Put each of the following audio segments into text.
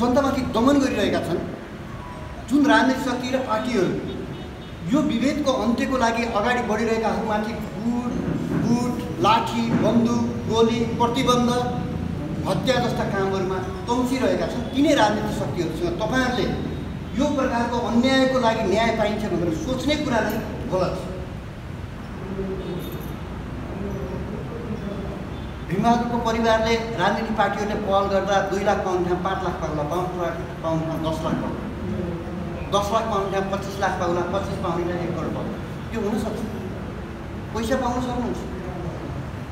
जनतामाथि दमन गरिरहेका छन् जुन राजनीतिक शक्ति र पार्टीहरू यो विभेदको अन्त्यको लागि अगाडि बढिरहेकाहरूमाथि बुट लाठी बन्दुक गोली प्रतिबन्ध हत्या जस्ता कामहरूमा तम्सिरहेका छन्। तिनै राजनीतिक शक्तिहरूसँग तपाईहरुले यो प्रकारको अन्यायको लागि न्याय पाइन्छ भनेर सोच्ने कुरा नै गलत छ। भीमबहादुरको परिवारले राजनीतिक पार्टीहरूले पहल गर्दा 2 लाख पाउन्ड ठाउँ 5 लाख पाउला 5 लाख पाउन्ड ठाउँ 10 लाख पाउला 10 लाख पाउन्ड ठाउँ 25 लाख पाउला 25 पाउन्ड ठाउँ 1 करोड पाउला त्यो हुन सक्छ। पैसा पाउन सक्नुहुन्छ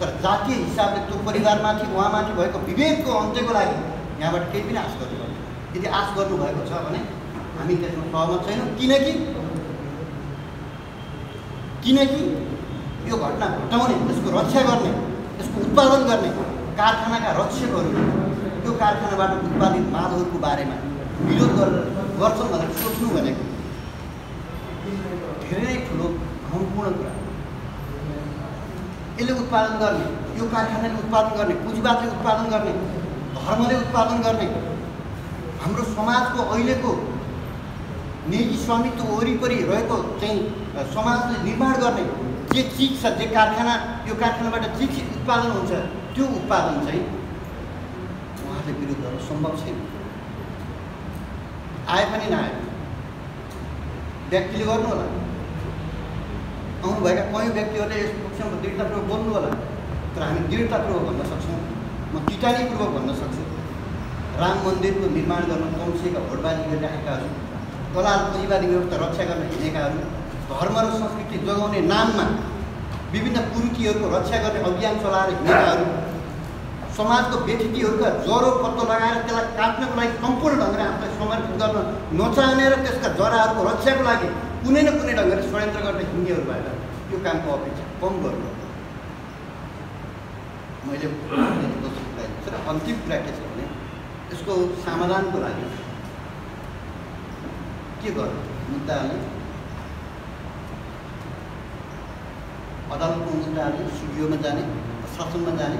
तर जातीय हिसाबले त्यो परिवारमाथि उहाँमाथि भएको विभेदको अन्त्यको लागि यहाँबाट केही पनि आश गर्नुपर्छ। यदि आश गर्नुभएको छ भने हामी त्यसमा सहमत छैनौँ। किनकि यो घटना घटाउने यसको रक्षा गर्ने यसको उत्पादन गर्ने कारखानाका रक्षकहरूले त्यो कारखानाबाट उत्पादित मालहरूको बारेमा विरोध गर्छन् भनेर सोच्नु भनेको धेरै ठुलो महत्त्वपूर्ण कुरा। यसले उत्पादन गर्ने यो कारखानाले उत्पादन गर्ने पुँजीवादले उत्पादन गर्ने धर्मले उत्पादन गर्ने हाम्रो समाजको अहिलेको निजी स्वामित्व वरिपरि रहेको चाहिँ समाजले निर्माण गर्ने जे चिज छ जे कारखाना यो कारखानाबाट जे चिज उत्पादन हुन्छ त्यो उत्पादन चाहिँ उहाँले विरोध गर्न सम्भव छैन। आए पनि नआए व्यक्तिले गर्नु होला आउनुभएका कयौँ व्यक्तिहरूले यस पक्षमा दृढतापूर्वक बोल्नु होला तर हामी दृढतापूर्वक भन्न सक्छौँ म टिटानीपूर्वक भन्न सक्छु राम मन्दिरको निर्माण गर्न कौन्सिलका भोटबाजी गरिराखेकाहरू दलाल पुँजीवादी व्यवस्था रक्षा गर्न हिँडेकाहरू धर्म र संस्कृति जोगाउने नाममा विभिन्न कुरीतिहरूको रक्षा गर्ने अभियान चलाएर हिँडेकाहरू समाजको व्यथितिहरूका ज्वरो पत्तो लगाएर त्यसलाई काट्नको लागि सम्पूर्ण ढङ्गले आफूलाई समर्पित गर्न नचाहने र त्यसका जराहरूको रक्षाको लागि कुनै न कुनै ढङ्गले षड्यन्त्र गर्ने हिँड्नेहरूबाट यो कामको अपेक्षा कम गर्नु। मैले र अन्तिम कुरा के छ भने यसको समाधानको लागि के गर्नु मुद्दाले अदालतको मुद्दाले सिडिओमा जाने शासनमा जाने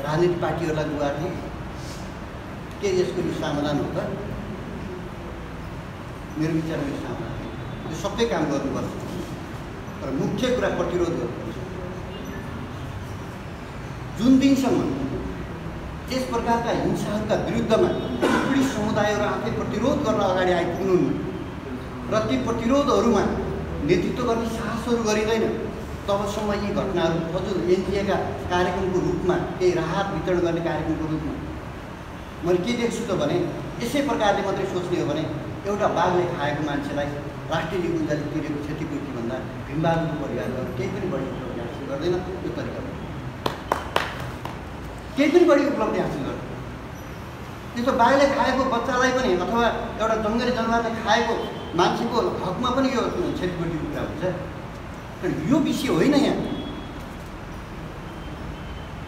राजनीतिक पार्टीहरूलाई गुहार्ने के यसको यो समाधान हो त? मेरो विचारमा यो समाधान यो सबै काम गर्नुपर्छ तर मुख्य कुरा प्रतिरोध गर्नुपर्छ। जुन दिनसम्म यस प्रकारका हिंसाहरूका विरुद्धमा पीडित समुदायहरू आफै प्रतिरोध गर्न अगाडि आइपुग्नुहुन्न र ती प्रतिरोधहरूमा नेतृत्व गर्ने साहसहरू गरिँदैन तबसम्म यी घटनाहरू हजुर एनजिएका कार्यक्रमको रूपमा केही राहत वितरण गर्ने कार्यक्रमको रूपमा मैले के देख्छु त भने यसै प्रकारले मात्रै सोच्ने हो भने एउटा बाघले खाएको मान्छेलाई राष्ट्रिय निकुञ्जले तिरेको क्षतिपूर्तिभन्दा भीमबहादुरको परिवारबाट केही पनि बढी उपलब्धि हासिल गर्दैन। त्यो तरिकाले केही पनि बढी उपलब्धि हासिल गर्दैन। त्यो त बाघले खाएको बच्चालाई पनि अथवा एउटा जङ्गली जनावरले खाएको मान्छेको हकमा पनि यो क्षतिपूर्तिको कुरा हुन्छ। यो विषय होइन यहाँ।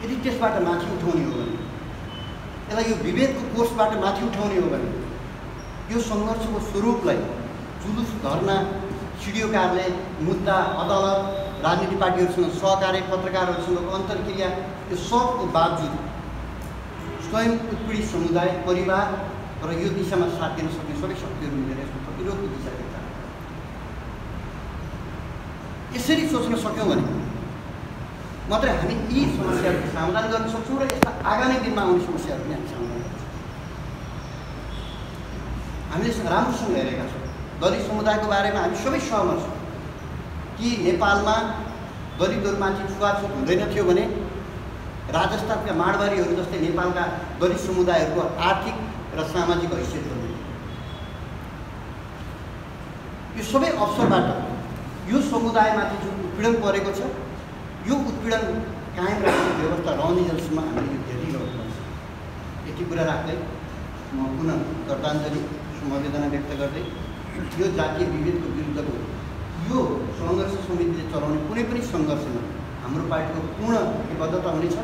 यदि त्यसबाट माथि उठाउने हो भने यसलाई यो विभेदको कोर्सबाट माथि उठाउने हो भने यो सङ्घर्षको स्वरूपलाई जुलुस धर्ना सिडिओ कार्यालय मुद्दा अदालत राजनीतिक पार्टीहरूसँग सहकार्य पत्रकारहरूसँगको अन्तर्क्रिया यो सबको बावजुद स्वयं उत्पीडित समुदाय परिवार र यो दिशामा साथ दिन सक्ने सबै शक्तिहरू मिलेर यसको प्रतिरोधको दिशा देख्छ। यसरी सोच्न सक्यौँ भने मात्रै हामी यी समस्याहरूको समाधान गर्न सक्छौँ र यस्ता आगामी दिनमा आउने समस्याहरू पनि हामी समाधान गर्छौँ। हामीले राम्रोसँग हेरेका छौँ दलित समुदायको बारेमा हामी सबै सहमत छौँ कि नेपालमा दलितहरूमाथि छुवाछुत हुँदैन थियो भने राजस्थानका माडवारीहरू जस्तै नेपालका दलित समुदायहरूको आर्थिक र सामाजिक हैसियत हुँदैन। यो सबै अवसरबाट यो समुदायमाथि जुन उत्पीडन परेको छ यो उत्पीडन कायम राख्ने व्यवस्था रहने जसम्म हामीले यो हेरिरहनुपर्छ। यति कुरा राख्दै म पुनः श्रद्धाञ्जली समवेदना व्यक्त गर्दै यो जातीय विभेदको विरुद्धको यो सङ्घर्ष समितिले चलाउने कुनै पनि सङ्घर्षमा हाम्रो पार्टीको पूर्ण प्रतिबद्धता हुनेछ।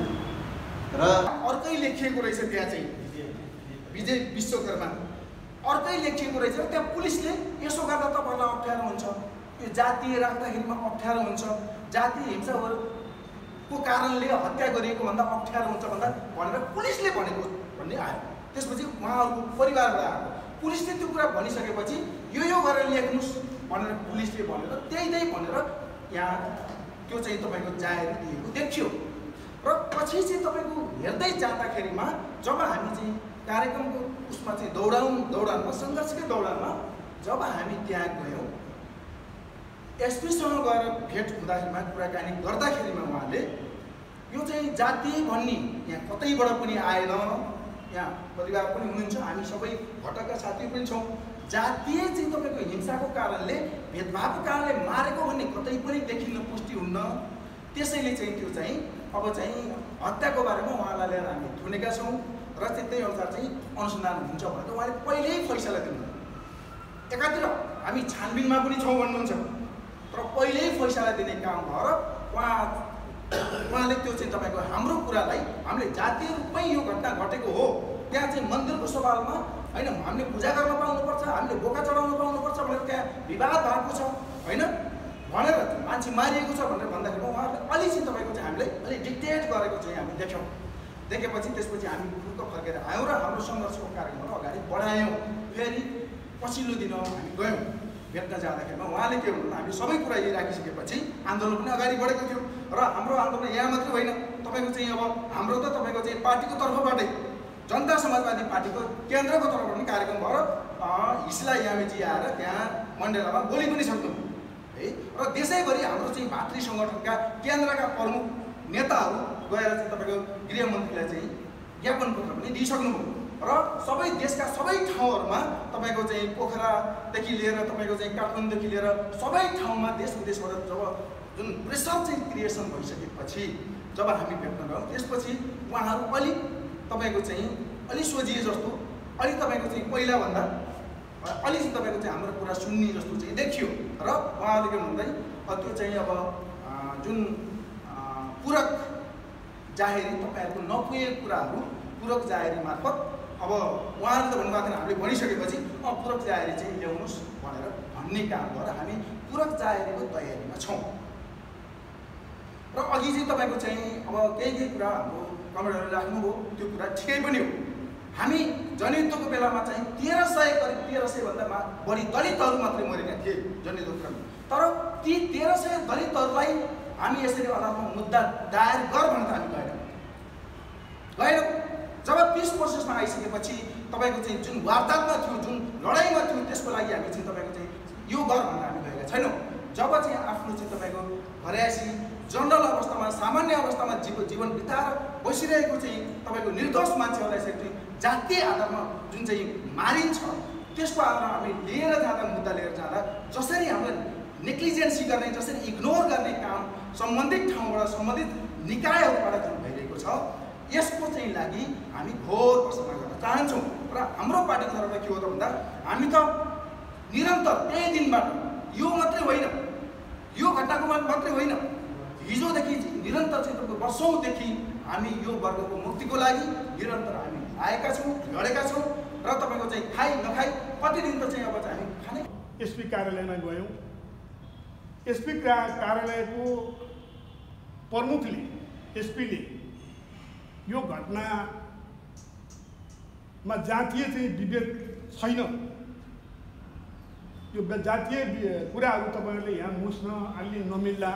र अर्कै लेखिएको रहेछ त्यहाँ चाहिँ विजय विश्वकर्मा अर्कै लेखिएको रहेछ त्यहाँ पुलिसले यसो गर्दा तपाईँलाई अप्ठ्यारो हुन्छ यो जातीय राख्दाखेरिमा अप्ठ्यारो हुन्छ जातीय हिंसाको कारणले हत्या गरिएको भन्दा अप्ठ्यारो हुन्छ भनेर पुलिसले भनेको भन्ने आयो। त्यसपछि उहाँहरूको परिवारबाट आएको पुलिसले त्यो कुरा भनिसकेपछि यो गरेर लेख्नुहोस् भनेर पुलिसले भनेर त्यही भनेर यहाँ त्यो चाहिँ तपाईँको जाहेर दिएको देखियो। र पछि चाहिँ तपाईँको हेर्दै जाँदाखेरिमा जब हामी चाहिँ कार्यक्रमको उसमा चाहिँ दौडानमा सङ्घर्षकै दौडानमा जब हामी त्यहाँ गयौँ एसपीसँग गएर भेट हुँदाखेरिमा कुराकानी गर्दाखेरिमा उहाँले यो चाहिँ जातीय भन्ने यहाँ कतैबाट पनि आएन, यहाँ परिवार पनि हुनुहुन्छ, हामी सबै भटकका साथीहरू पनि छौँ। जातीय चाहिँ तपाईँको हिंसाको कारणले भेदभावको कारणले मारेको भन्ने कतै पनि देखिन्न, पुष्टि हुन्न। त्यसैले चाहिँ त्यो चाहिँ अब चाहिँ हत्याको बारेमा उहाँलाई लिएर हामी थुनेका छौँ र चाहिँ त्यही अनुसार चाहिँ अनुसन्धान हुन्छ भनेर उहाँले पहिल्यै फैसला दिनु। एकातिर हामी छानबिनमा पनि छौँ भन्नुहुन्छ, तर पहिल्यै फैसला दिने काम भएर उहाँले त्यो चाहिँ तपाईँको हाम्रो कुरालाई हामीले जातीय रूपमै यो घटना घटेको हो, त्यहाँ चाहिँ मन्दिरको सवालमा होइन हामीले पूजा गर्न पाउनुपर्छ, हामीले बोका चढाउन पाउनुपर्छ भनेर त्यहाँ विवाद भएको छ होइन भनेर मान्छे मारिएको छ भनेर भन्दाखेरि उहाँहरूले अलि चाहिँ तपाईँको चाहिँ हामीले अलि डिक्टेट गरेको चाहिँ हामी देखेपछि त्यसपछि हामी फुर्क फर्केर आयौँ र हाम्रो सङ्घर्षको कार्यक्रमलाई अगाडि बढायौँ। फेरि पछिल्लो दिन हामी गयौँ भेट्न जाँदाखेरिमा उहाँले के भन्नु हामी सबै कुरा यही राखिसकेपछि आन्दोलन पनि अगाडि बढेको थियो र हाम्रो आन्दोलन यहाँ मात्रै होइन, तपाईँको चाहिँ अब हाम्रो त तपाईँको चाहिँ पार्टीको तर्फबाटै जनता समाजवादी पार्टीको केन्द्रको तर्फबाट पनि कार्यक्रम भएर हिस्ला यामेजी आएर त्यहाँ मण्डेलामा बोली पनि सक्नु है र देशैभरि हाम्रो चाहिँ भातृ सङ्गठनका केन्द्रका प्रमुख नेताहरू गएर चाहिँ तपाईँको गृहमन्त्रीलाई चाहिँ ज्ञापन पत्र पनि दिइसक्नुभयो र सबै देशका सबै ठाउँहरूमा तपाईँको चाहिँ पोखरादेखि लिएर तपाईँको चाहिँ काठमाडौँदेखि लिएर सबै ठाउँमा देश विदेशबाट जब जुन प्रेसर चाहिँ क्रिएसन भइसकेपछि जब हामी भेट्न गयौँ त्यसपछि उहाँहरू अलिक तपाईँको चाहिँ अलिक सोझिए जस्तो अलिक तपाईँको चाहिँ पहिलाभन्दा अलिक चाहिँ तपाईँको चाहिँ हाम्रो कुरा सुन्ने जस्तो चाहिँ देखियो र उहाँहरूले के भन्दै त्यो चाहिँ अब जुन पूरक जाहेरी तपाईँहरूको नपुगेको कुराहरू पूरक जाहेरी मार्फत अब उहाँहरूले त भन्नुभएको थिएन, हामीले भनिसकेपछि पूरक जाहेरी चाहिँ ल्याउनुहोस् भनेर भन्ने काम गरेर हामी पूरक जाहेरीको तयारीमा छौँ। र अघि चाहिँ तपाईँको चाहिँ अब केही कुरा हाम्रो कमेन्टहरूले राख्नुभयो, त्यो कुरा ठिकै पनि हो। हामी जनयुद्धको बेलामा चाहिँ 1300 करिब 1300भन्दा बढी दलितहरू मात्रै मरेका थिए जनयुद्धमा, तर ती 1300 दलितहरूलाई हामी यसरी अदालतमा मुद्दा दायर गर भनेर हामी गएनौँ। जब पिस प्रोसेसमा आइसकेपछि तपाईँको चाहिँ जुन वार्तामा थियो, जुन लडाइँमा थियो, त्यसको लागि हामी चाहिँ तपाईँको चाहिँ यो गर भनेर हामी गएका छैनौँ। जब चाहिँ आफ्नो चाहिँ तपाईँको घरयासी जनरल अवस्थामा सामान्य अवस्थामा जीवन बिताएर बसिरहेको चाहिँ तपाईँको निर्दोष मान्छेहरूलाई चाहिँ जातीय आधारमा जुन चाहिँ मारिन्छ त्यसको आधारमा हामी लिएर जाँदा मुद्दा लिएर जाँदा जसरी हामीलाई नेग्लिजेन्सी गर्ने, जसरी इग्नोर गर्ने काम सम्बन्धित ठाउँबाट सम्बन्धित निकायहरूबाट जुन भइरहेको छ यसको चाहिँ लागि हामी घोर प्रशंसा गर्न चाहन्छौँ। र हाम्रो पार्टीको तर्फबाट के हो त भन्दा हामी त निरन्तर त्यही दिनबाट यो मात्रै होइन, यो घटनाको मात्रै होइन, हिजोदेखि निरन्तर चाहिँ तपाईँको वर्षौँदेखि हामी यो वर्गको मुक्तिको लागि निरन्तर हामी आएका छौँ, लडेका छौँ र तपाईँको चाहिँ खाइ नखाइ प्रतिदिन त चाहिँ अब चाहिँ हामी खाने। एसपी कार्यालयमा गयौँ। एसपी कार्यालयको प्रमुखले एसपीले यो घटनामा जातीय चाहिँ विभेद छैन, यो जातीय कुराहरू तपाईँहरूले यहाँ मुस्न अलि नमिल्ला,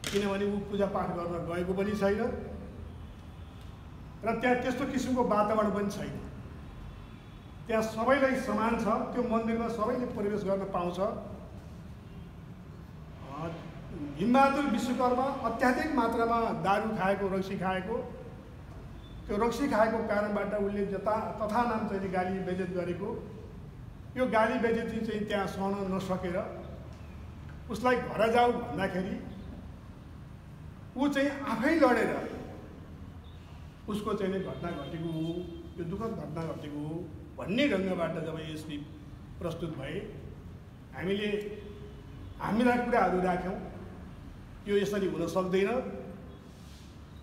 किनभने ऊ पूजापाठ गर्न गएको पनि छैन र त्यहाँ त्यस्तो किसिमको वातावरण पनि छैन। त्यहाँ सबैलाई समान छ, त्यो मन्दिरमा सबैले प्रवेश गर्न पाउँछ। हिमबहादुर विश्वकर्मा अत्याधिक मात्रामा दारू खाएको, रक्सी खाएको, त्यो रक्सी खाएको कारणबाट उसले तथा नाम चाहिँ गाली बेइज्जत गरेको, यो गाली बेइज्जती चाहिँ त्यहाँ सहन नसकेर उसलाई घर जाऊ भन्दाखेरि ऊ चाहिँ आफै लडेर उसको चाहिँ घटना घटेको हो, यो दुःखद घटना घटेको हो भन्ने ढङ्गबाट जब एसपी प्रस्तुत भए हामीले हाम्रा कुराहरू राख्यौँ। यो यसरी हुन सक्दैन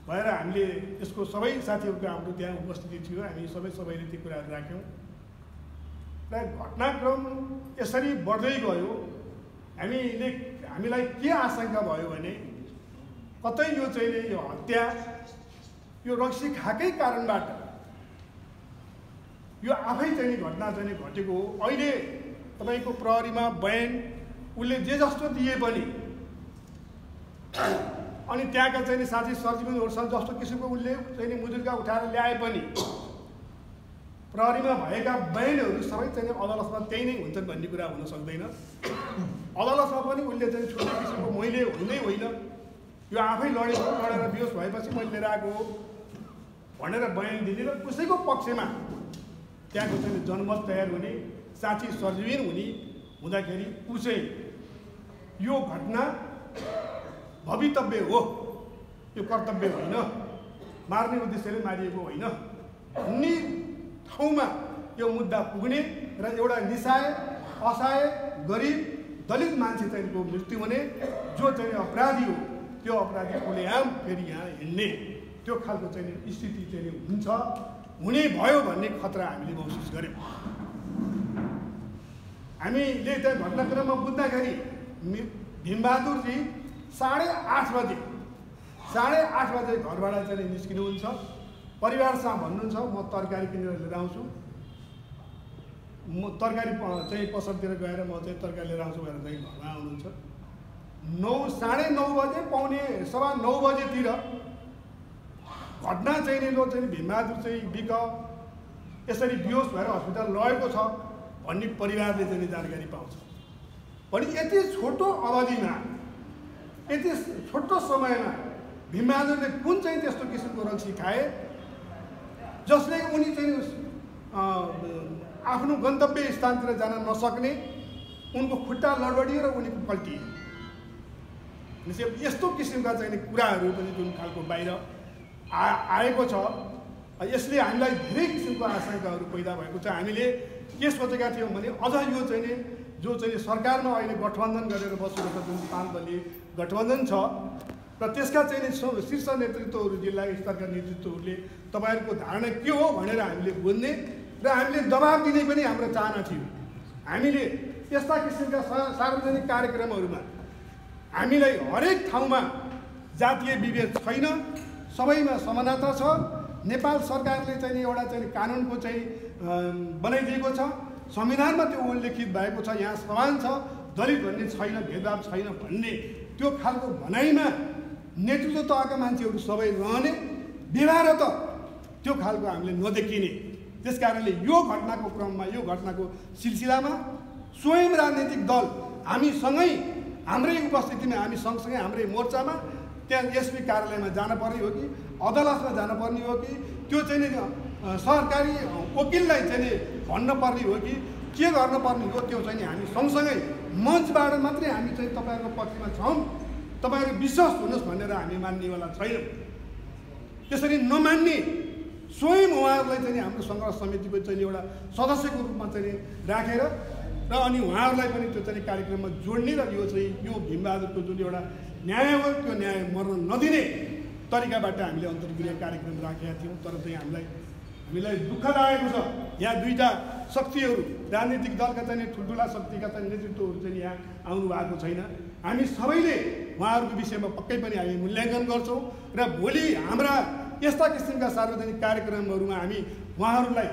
भएर हामीले यसको सबै साथीहरूको हाम्रो त्यहाँ उपस्थिति थियो, हामी सबैले ती कुराहरू राख्यौँ र घटनाक्रम यसरी बढ्दै गयो। हामीलाई के आशंका भयो भने कतै यो चाहिँ यो हत्या यो रक्सी खाएकै कारणबाट यो आफै चाहिँ घटना चाहिँ घटेको हो। अहिले तपाईँको प्रहरीमा बयान उसले जे जस्तो दिए पनि अनि त्यहाँका चाहिँ साथी सर्जिकलहरूसँग जस्तो किसिमको उसले चाहिँ मुजुर्का उठाएर ल्याए पनि प्रहरीमा भएका बयानहरू सबै चाहिँ अदालतमा त्यही नै हुन्छन् भन्ने कुरा हुन सक्दैन। अदालतमा पनि उसले चाहिँ छुट्टै किसिमको मैले हुँदै होइन, यो आफै लडेको, लडेर बेहोस भएपछि मैले लिएर आएको हो भनेर बयान दिने र कसैको पक्षमा त्यहाँको चाहिँ जनमत तयार हुने, साँच्ची सर्जविन हुने हुँदाखेरि ऊ चाहिँ यो घटना भवितव्य हो, यो कर्तव्य होइन, मार्ने उद्देश्यले मारिएको होइन भन्ने ठाउँमा यो मुद्दा पुग्ने र एउटा निशाय, असहाय, गरिब, दलित मान्छे चाहिँको मृत्यु हुने, जो चाहिँ अपराधी हो त्यो अपराधी खुलेआम फेरि यहाँ हिँड्ने, त्यो खालको चाहिँ स्थिति चाहिँ हुन्छ, हुने भयो भन्ने खतरा हामीले महसुस गऱ्यौँ। हामीले त्यहाँ घटनाक्रममा बुझ्दाखेरि भीमबहादुरजी 8:30 बजे घरबाट चाहिँ निस्किनुहुन्छ, परिवारसँग भन्नुहुन्छ म तरकारी किनेर लिएर आउँछु, म तरकारी चाहिँ पसलतिर गएर म चाहिँ तरकारी लिएर आउँछु भनेर चाहिँ घरमा आउनुहुन्छ। 9:30 बजे, 9:15 बजेतिर घटना चाहिँ लो चाहिँ भीमबहादुर चाहिँ यसरी बेहोस भएर हस्पिटल लगेको छ भन्ने परिवारले चाहिँ जानकारी पाउँछ। भने यति छोटो अवधिमा, यति छोटो समयमा भीमबहादुरले कुन चाहिँ त्यस्तो किसिमको रक्सी खाए जसले उनी चाहिँ आफ्नो गन्तव्य स्थानतिर जान नसक्ने, उनको खुट्टा लडबडियो र उनी पल्टिए। यस्तो किसिमका चाहिँ कुराहरू पनि जुन खालको बाहिर आएको छ, यसले हामीलाई धेरै किसिमको आशंकाहरू पैदा भएको छ। हामीले के सोचेका थियौँ भने अझ यो चाहिँ जो चाहिँ सरकारमा अहिले गठबन्धन गरेर बसेको छ, जुन 5 दलीय गठबन्धन छ र त्यसका चाहिँ शीर्ष नेतृत्वहरू, जिल्ला स्तरका नेतृत्वहरूले तपाईँहरूको धारणा के हो भनेर हामीले बुझ्ने र हामीले दबाब दिने पनि हाम्रो चाहना थियो। हामीले यस्ता किसिमका सार्वजनिक कार्यक्रमहरूमा हामीलाई हरेक ठाउँमा जातीय विभेद छैन, सबैमा समानता छ। नेपाल सरकारले चाहिँ एउटा चाहिँ कानुनको चाहिँ बनाइदिएको छ, संविधानमा त्यो उल्लेखित भएको छ, यहाँ समान छ, दलित भन्ने छैन, भेदभाव छैन भन्ने त्यो खालको भनाइमा नेतृत्व तहका मान्छेहरू सबै रहने, व्यवहार त त्यो खालको हामीले नदेखिने। त्यस कारणले यो घटनाको क्रममा, यो घटनाको सिलसिलामा स्वयं राजनीतिक दल हामीसँगै, हाम्रै उपस्थितिमा, हामी सँगसँगै हाम्रै मोर्चामा त्यहाँ एसपी कार्यालयमा जानुपर्ने हो कि अदालतमा जानुपर्ने हो कि त्यो चाहिँ सरकारी वकिललाई चाहिँ भन्नुपर्ने हो कि के गर्नुपर्ने हो, त्यो चाहिँ हामी सँगसँगै मञ्चबाट मात्रै हामी चाहिँ तपाईँहरूको पक्षमा छौँ, तपाईँहरू विश्वास हुनुहोस् भनेर हामी मान्नेवाला छैनौँ। त्यसरी नमान्ने स्वयं उहाँहरूलाई चाहिँ हाम्रो सङ्घर्ष समितिको चाहिँ एउटा सदस्यको रूपमा चाहिँ राखेर र अनि उहाँहरूलाई पनि त्यो चाहिँ कार्यक्रममा जोड्ने र यो चाहिँ यो भीमबहादुरको जुन एउटा न्याय हो त्यो न्याय मर्न नदिने तरिकाबाट हामीले अन्तर्क्रिया कार्यक्रम राखेका थियौँ। तर चाहिँ हामीलाई दुःख लागेको छ, यहाँ दुईवटा शक्तिहरू, राजनीतिक दलका चाहिँ ठुल्ठुला शक्तिका चाहिँ नेतृत्वहरू चाहिँ यहाँ आउनु भएको छैन। हामी सबैले उहाँहरूको विषयमा पक्कै पनि हामी मूल्याङ्कन गर्छौँ र भोलि हाम्रा यस्ता किसिमका सार्वजनिक कार्यक्रमहरूमा हामी उहाँहरूलाई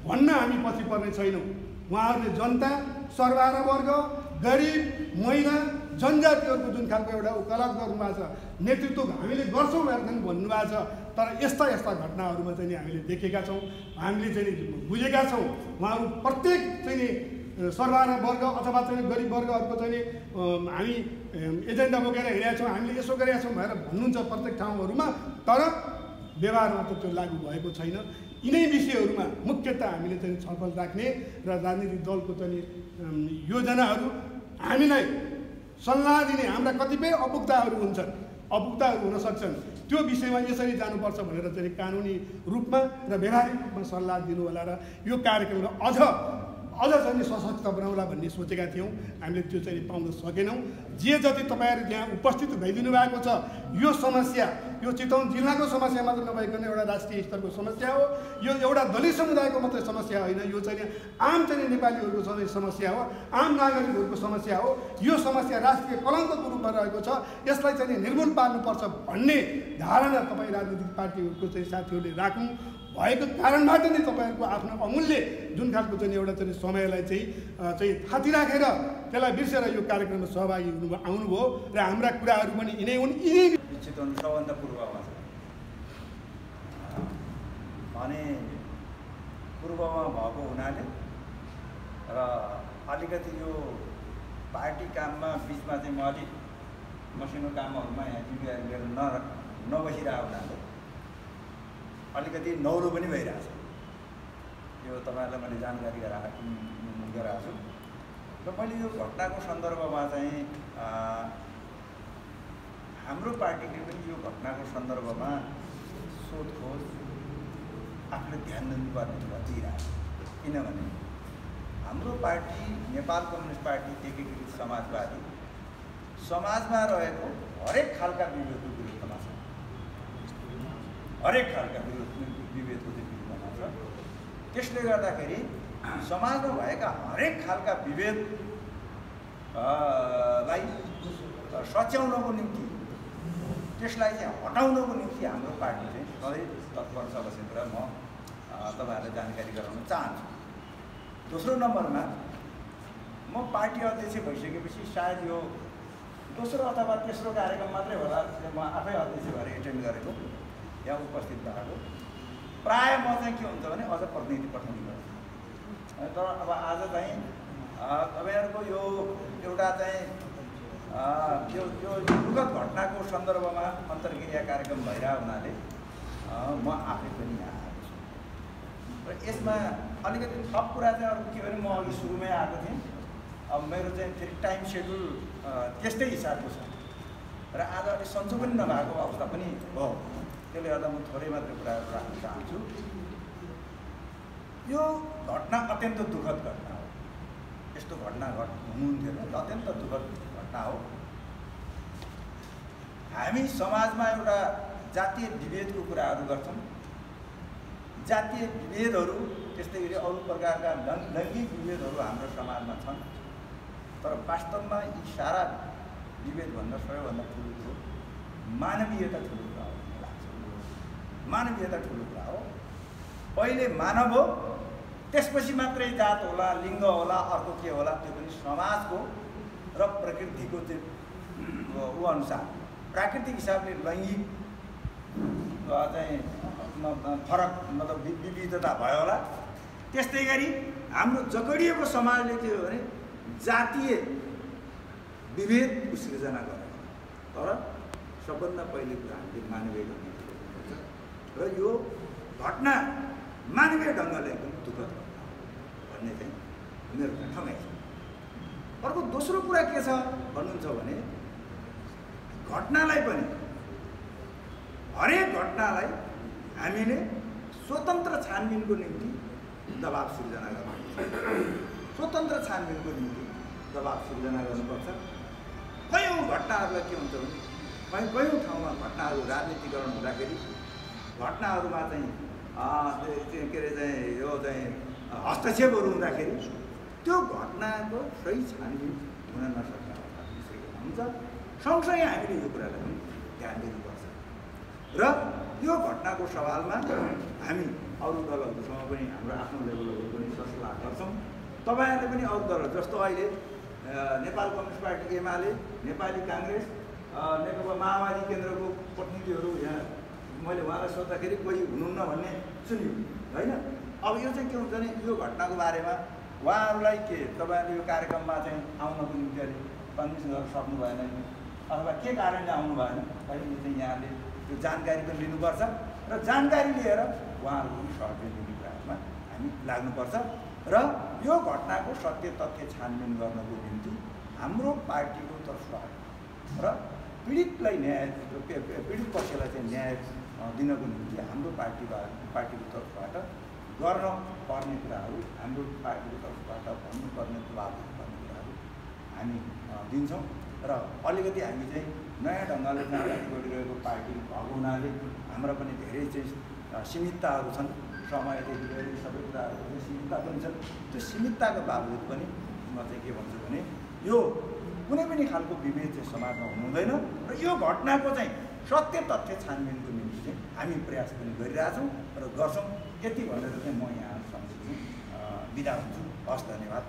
भन्न हामी पछि पर्ने छैनौँ। उहाँहरूले जनता, सर्वहारा वर्ग, गरिब, महिला, जनजातिहरूको जुन खालको एउटा वकालत गर्नुभएको छ, नेतृत्व हामीले गर्छौँ भनेर पनि भन्नुभएको छ। तर यस्ता घटनाहरूमा चाहिँ हामीले देखेका छौँ, हामीले चाहिँ बुझेका छौँ। उहाँहरू प्रत्येक चाहिँ सर्वहारा वर्ग अथवा चाहिँ गरिब वर्गहरूको चाहिँ हामी एजेन्डा बोकेर हिँडेका छौँ, हामीले यसो गरेका छौँ भनेर भन्नुहुन्छ प्रत्येक ठाउँहरूमा, तर व्यवहारमा त त्यो लागू भएको छैन। यिनै विषयहरूमा मुख्यतः हामीले चाहिँ छलफल राख्ने र राजनीतिक दलको चाहिँ योजनाहरू हामीलाई सल्लाह दिने, हाम्रा कतिपय अपुग्ताहरू हुन्छन्, अपुग्ताहरू हुन सक्छन्, त्यो विषयमा यसरी जानुपर्छ भनेर चाहिँ कानुनी रूपमा र व्यवहारिक रूपमा सल्लाह दिनु होला र यो कार्यक्रमलाई अझ चाहिँ सशक्त बनाउला भन्ने सोचेका थियौँ। हामीले त्यो चाहिँ पाउन सकेनौँ। जे जति तपाईँहरू त्यहाँ उपस्थित भइदिनु भएको छ, यो समस्या यो चितवन जिल्लाको समस्या मात्र नभइकन एउटा राष्ट्रिय स्तरको समस्या हो। यो एउटा दलित समुदायको मात्रै समस्या होइन, यो चाहिँ आम चाहिँ नेपालीहरूको सबै समस्या हो, आम नागरिकहरूको समस्या हो। यो समस्या राष्ट्रिय कलङ्कको रूपमा रहेको छ, यसलाई चाहिँ निर्मूल पार्नुपर्छ भन्ने धारणा तपाईँ राजनीतिक पार्टीहरूको चाहिँ साथीहरूले राख्नु भएको कारणबाट नै तपाईँहरूको आफ्नो अमूल्य जुन खालको चाहिँ एउटा चाहिँ समयलाई चाहिँ थाती राखेर त्यसलाई बिर्सेर यो कार्यक्रममा सहभागी आउनुभयो र हाम्रा कुराहरू पनि यिनै हुन्। यिनै निश्चित हुनु सबभन्दा पूर्वमा छ भने पूर्वमा भएको हुनाले र अलिकति यो पार्टी काममा बिचमा चाहिँ म अलिक मसिनो कामहरूमा यहाँ जिम्मेवारी लिएर नबसिरहेको हुनाले अलिकति नौलो पनि भइरहेछ। यो तपाईँहरूलाई मैले जानकारी गराएको छु र मैले यो घटनाको सन्दर्भमा चाहिँ हाम्रो पार्टीले पनि यो घटनाको सन्दर्भमा सोधखोज आफूले ध्यान दिनुपर्ने कुरा दिइरहेको छ। किनभने हाम्रो पार्टी नेपाल कम्युनिस्ट पार्टी एकीकृत समाजवादी समाजमा रहेको हरेक खालका विभेदको विरुद्धमा छ। हरेक खालका विभेदको विरुद्धमा छ। त्यसले गर्दाखेरि समाजमा भएका हरेक खालका विभेदलाई सच्याउनको निम्ति त्यसलाई चाहिँ हटाउनको निम्ति हाम्रो पार्टी चाहिँ सधैँ तत्पर छ भन्ने कुरा म तपाईँहरूलाई जानकारी गराउन चाहन्छु। दोस्रो नम्बरमा म पार्टी अध्यक्ष भइसकेपछि सायद यो दोस्रो अथवा तेस्रो कार्यक्रम मात्रै होला म आफै अध्यक्ष भएर एटेन्ड गरेको यहाँ उपस्थित भएको। प्रायः म चाहिँ के हुन्छ भने अझ प्रतिनिधि पठाउने गर्छु। तर अब आज चाहिँ तपाईँहरूको यो एउटा चाहिँ यो दुःखद घटनाको सन्दर्भमा अन्तर्क्रिया कार्यक्रम भइरहेको हुनाले म आफै पनि यहाँ आएको छु र यसमा अलिकति थप कुरा चाहिँ अरू के भने म अघि सुरुमै आएको थिएँ। अब मेरो चाहिँ फेरि टाइम सेड्युल त्यस्तै हिसाबको छ र आज अलिक सन्चो पनि नभएको अवस्था पनि भयो। त्यसले गर्दा म थोरै मात्रै कुराहरू राख्न चाहन्छु। यो घटना अत्यन्त दुःखद घटना हो। यस्तो घटना हुनुहुन्थेन। अत्यन्त दुःखद घटना हो। हामी समाजमा एउटा जातीय विभेदको कुराहरू गर्छौँ। जातीय विभेदहरू त्यस्तै गरी अरू प्रकारका लैङ्गिक विभेदहरू हाम्रो समाजमा छन्। तर वास्तवमा यी सारा विभेदभन्दा सबैभन्दा ठुलो कुरो मानवीयता ठुलो कुरा हो लाग्छ। मानवीयता ठुलो कुरा हो। पहिले मानव हो, त्यसपछि मात्रै जात होला, लिङ्ग होला, अर्को के होला त्यो पनि समाजको र प्रकृतिको चाहिँ ऊ अनुसार प्राकृतिक हिसाबले लैङ्गिक चाहिँ फरक मतलब विविधता भयो होला। त्यस्तै गरी हाम्रो जकडिएको समाजले के हो भने जातीय विभेदको सृजना गर्यो। तर सबभन्दा पहिले कुरा हामीले मानवीय ढङ्गले र यो घटना मानवीय ढङ्गले एकदम दुःखद भन्ने चाहिँ मेरो ठमाइ छ। अर्को दोस्रो कुरा के छ भन्नुहुन्छ भने घटनालाई पनि हरेक घटनालाई हामीले स्वतन्त्र छानबिनको निम्ति दबाब सिर्जना गर्नुपर्छ। स्वतन्त्र छानबिनको निम्ति दबाब सिर्जना गर्नुपर्छ। कयौँ घटनाहरूलाई के हुन्छ भने कयौँ ठाउँमा घटनाहरू राजनीतिकरण हुँदाखेरि घटनाहरूमा चाहिँ के अरे चाहिँ यो चाहिँ हस्तक्षेपहरू हुँदाखेरि त्यो घटनाको सही छानबिन हुन नसक्ने अवस्था हुन्छ। सँगसँगै हामीले यो कुरालाई पनि ध्यान दिनुपर्छ र यो घटनाको सवालमा हामी अरू दलहरूसँग पनि हाम्रो आफ्नो लेभलहरू पनि सरसल्लाह गर्छौँ। तपाईँहरूले पनि अरू दलहरू जस्तो अहिले नेपाल कम्युनिस्ट पार्टी एमाले, नेपाली काङ्ग्रेस, नेकपा माओवादी केन्द्रको प्रतिनिधिहरू यहाँ मैले उहाँलाई सोद्धाखेरि कोही हुनुहुन्न भन्ने सुन्यो होइन। अब यो चाहिँ के हुन्छ भने यो घटनाको बारेमा उहाँहरूलाई के तपाईँहरूले यो कार्यक्रममा चाहिँ आउनको निम्ति अलिक कन्भिन्स गर्न सक्नु भएन अथवा के कारणले आउनु भएन है यो चाहिँ यहाँले त्यो जानकारी पनि लिनुपर्छ र जानकारी लिएर उहाँहरूको पनि सहयोग दिने कुराहरूमा हामी लाग्नुपर्छ र यो घटनाको सत्य तथ्य छानबिन गर्नको निम्ति हाम्रो पार्टीको तर्फबाट र पीडितलाई न्याय पीडित पक्षलाई चाहिँ न्याय दिनको निम्ति हाम्रो पार्टीको तर्फबाट गर्न पर्ने कुराहरू हाम्रो पार्टीको तर्फबाट भन्नुपर्ने दबाब पर्ने कुराहरू हामी दिन्छौँ र अलिकति हामी चाहिँ नयाँ ढङ्गले अगाडि बढिरहेको पार्टी भएको हुनाले हाम्रा पनि धेरै चाहिँ सीमितताहरू छन्। समयदेखि लिएर सबै कुराहरू सीमितता पनि छन्। त्यो सीमितताको बावजुद पनि म चाहिँ के भन्छु भने यो कुनै पनि खालको विभेद चाहिँ समाजमा हुनु हुँदैन र यो घटनाको चाहिँ सत्य तथ्य छानबिनको निम्ति चाहिँ हामी प्रयास पनि गरिरहेछौँ र गर्छौँ। यति भनेर चाहिँ म यहाँ सम्झिन्छु, बिदा हुन्छु। हस्, धन्यवाद।